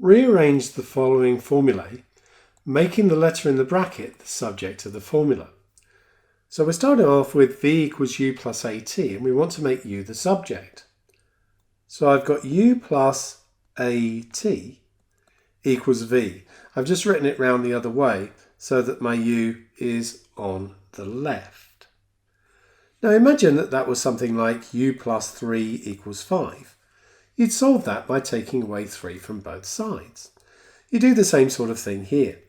Rearrange the following formulae, making the letter in the bracket the subject of the formula. So we're starting off with v equals u plus at, and we want to make u the subject. So I've got u plus at equals v. I've just written it round the other way so that my u is on the left. Now imagine that that was something like u plus 3 equals 5. You'd solve that by taking away 3 from both sides. You do the same sort of thing here.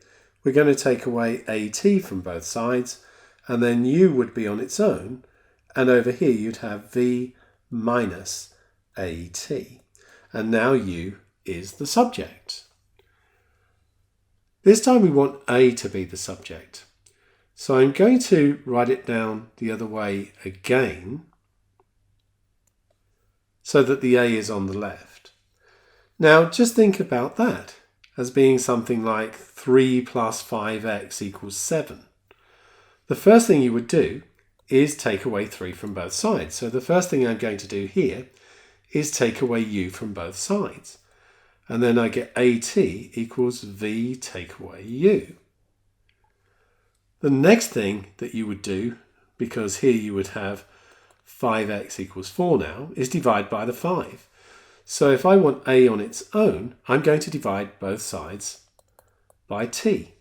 We're going to take away at from both sides, and then u would be on its own, and over here you'd have v minus at. And now u is the subject. This time we want a to be the subject. So I'm going to write it down the other way again so that the a is on the left. Now just think about that as being something like 3 plus 5x equals 7. The first thing you would do is take away 3 from both sides. So the first thing I'm going to do here is take away u from both sides. And then I get at equals v take away u. The next thing that you would do, because here you would have 5x equals 4 now, is divide by the 5. So if I want a on its own, I'm going to divide both sides by t.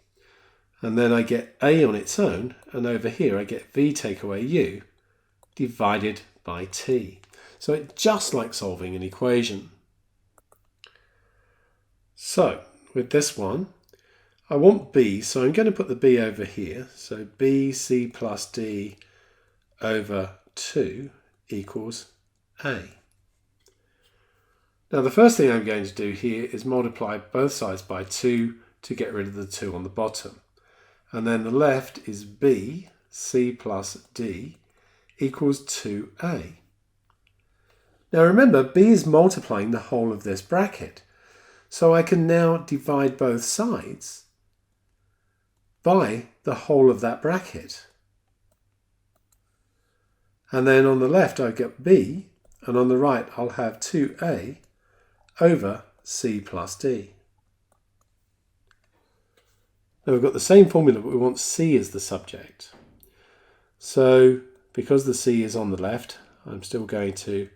And then I get a on its own, and over here I get v take away u divided by t. So it's just like solving an equation. So with this one, I want b, so I'm going to put the b over here. So b c plus d over 2 equals a. Now the first thing I'm going to do here is multiply both sides by 2 to get rid of the 2 on the bottom. And then the left is b c plus d equals 2a. Now remember, b is multiplying the whole of this bracket. So I can now divide both sides by the whole of that bracket. And then on the left I get b, and on the right I'll have 2a over c plus d. Now we've got the same formula, but we want c as the subject. So because the c is on the left, I'm still going to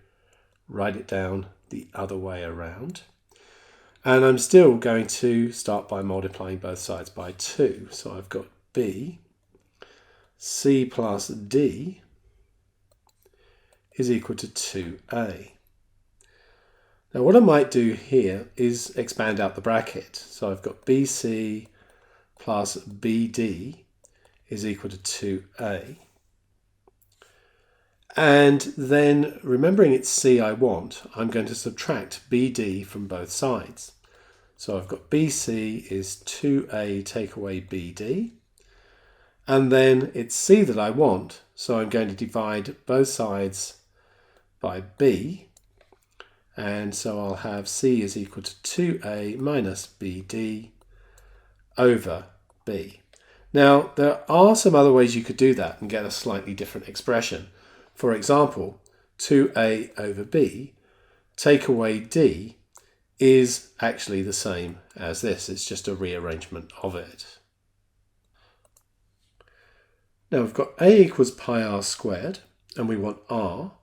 write it down the other way around. And I'm still going to start by multiplying both sides by 2. So I've got b c plus d is equal to 2a. Now what I might do here is expand out the bracket. So I've got bc plus bd is equal to 2a. And then, remembering it's c I want, I'm going to subtract bd from both sides. So I've got bc is 2a take away bd. And then it's c that I want, so I'm going to divide both sides by b. And so I'll have c is equal to 2a minus bd over b. Now, there are some other ways you could do that and get a slightly different expression. For example, 2a over b, take away d, is actually the same as this. It's just a rearrangement of it. Now we've got a equals pi r squared, and we want r.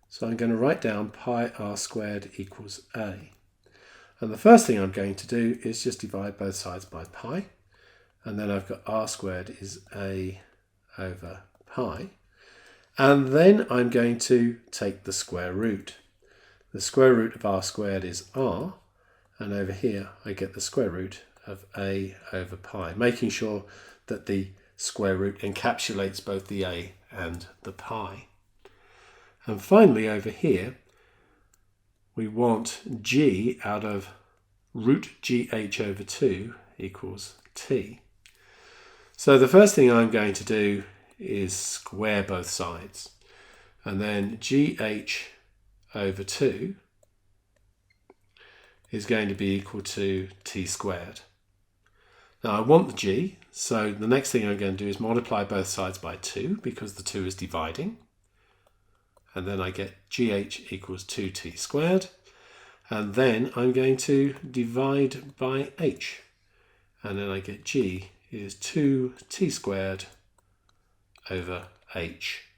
So I'm going to write down pi r squared equals a. And the first thing I'm going to do is just divide both sides by pi. And then I've got r squared is a over pi. And then I'm going to take the square root. The square root of r squared is r, and over here I get the square root of a over pi, making sure that the square root encapsulates both the a and the pi. And finally over here we want g out of root gh over 2 equals t. So the first thing I'm going to do is square both sides, and then gh over 2 is going to be equal to t squared. Now I want the g, so the next thing I'm going to do is multiply both sides by 2 because the 2 is dividing, and then I get gh equals 2t squared, And then I'm going to divide by h. And then I get g is 2t² over h.